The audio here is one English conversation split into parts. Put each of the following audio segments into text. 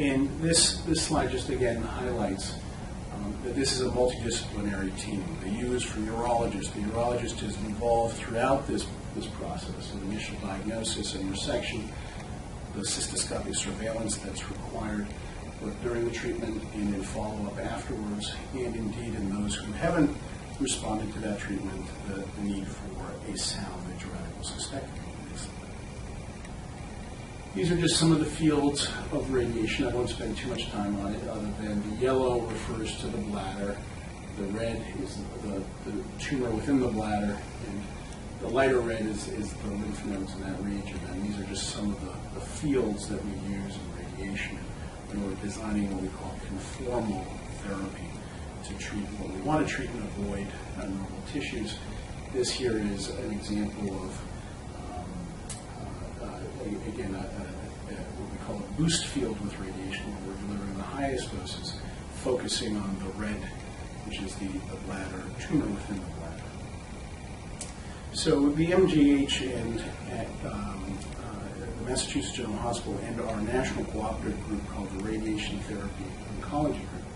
And this slide just again highlights that this is a multidisciplinary team. They use for urologists. The urologist is involved throughout this process of initial diagnosis and resection, the cystoscopic surveillance that's required both during the treatment and in follow-up afterwards, and indeed in those who haven't responded to that treatment, the need for a salvage radical cystectomy. These are just some of the fields of radiation. I won't spend too much time on it other than the yellow refers to the bladder, the red is the tumor within the bladder, and the lighter red is the lymph nodes in that region. And these are just some of the fields that we use in radiation when we're designing what we call conformal therapy to treat what we want to treat and avoid normal tissues. This here is an example of again, what we call a boost field with radiation, where we're delivering the highest doses, focusing on the red, which is the bladder tumor within the bladder. So the MGH and at the Massachusetts General Hospital and our national cooperative group called the Radiation Therapy Oncology Group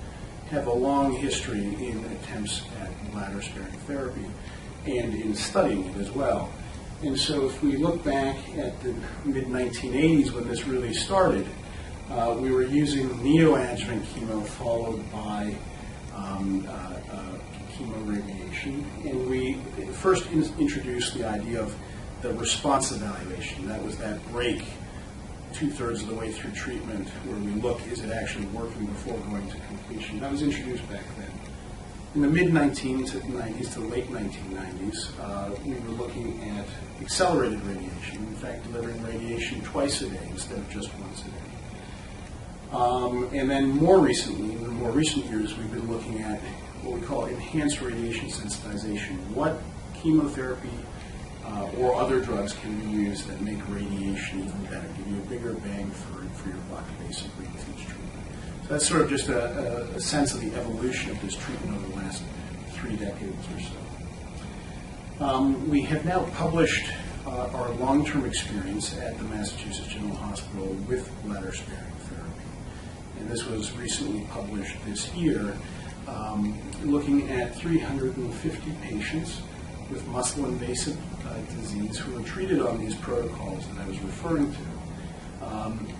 have a long history in attempts at bladder-sparing therapy and in studying it as well. And so if we look back at the mid-1980s when this really started, we were using neoadjuvant chemo followed by chemoradiation. And we first introduced the idea of the response evaluation. That was that break 2/3 of the way through treatment where we look, is it actually working before going to completion? That was introduced back then. In the mid-1990s to late 1990s, we were looking at accelerated radiation, in fact delivering radiation twice a day instead of just once a day. And then more recently, in the more recent years, we've been looking at what we call enhanced radiation sensitization. What chemotherapy or other drugs can we use that make radiation even better, give you a bigger bang for your buck, basically, with each treatment. So that's sort of just a sense of the evolution of this treatment over the last 3 decades or so. We have now published our long-term experience at the Massachusetts General Hospital with bladder-sparing therapy. And this was recently published this year, looking at 350 patients with muscle-invasive disease who were treated on these protocols that I was referring to.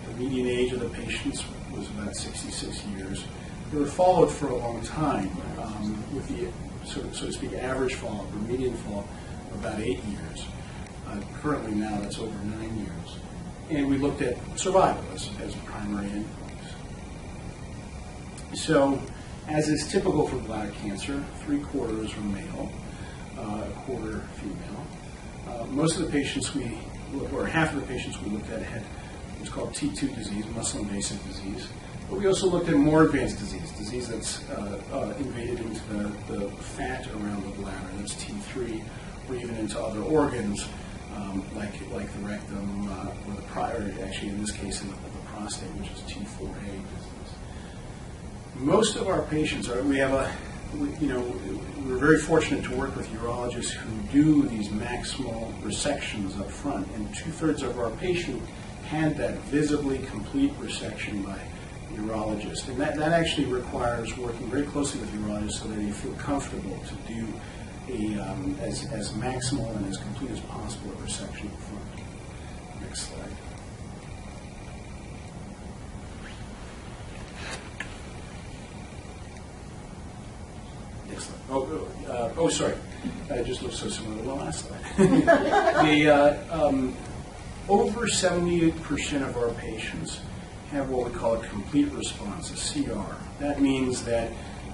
The median age of the patients was about 66 years. They were followed for a long time with the, so to speak, average follow-up or median follow-up of about 8 years. Currently now that's over 9 years. And we looked at survival as primary endpoints. So, as is typical for bladder cancer, 3/4 were male, 1/4 female. Most of the patients or half of the patients we looked at had what's called T2 disease, muscle-invasive disease. But we also looked at more advanced disease that's invaded into the fat around the bladder, that's T3, or even into other organs, like the rectum, or actually in this case, the prostate, which is T4A disease. Most of our patients we're very fortunate to work with urologists who do these maximal resections up front, and 2/3 of our patients had that visibly complete resection by urologists. And that actually requires working very closely with urologists so that they feel comfortable to do as maximal and as complete as possible a resection up front. Next slide. Next slide. Sorry. It just looks so similar to the last slide. Over 78% of our patients have what we call a complete response, a CR. That means that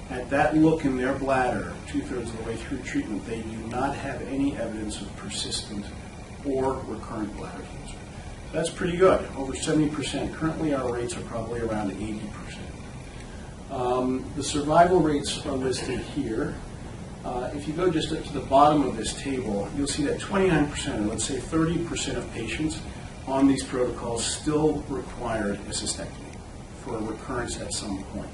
at that look in their bladder, 2/3 of the way through treatment, they do not have any evidence of persistent or recurrent bladder cancer. That's pretty good, over 70%. Currently our rates are probably around 80%. The survival rates are listed here. If you go just up to the bottom of this table, you'll see that 29%, or let's say 30% of patients on these protocols still required a cystectomy for a recurrence at some point.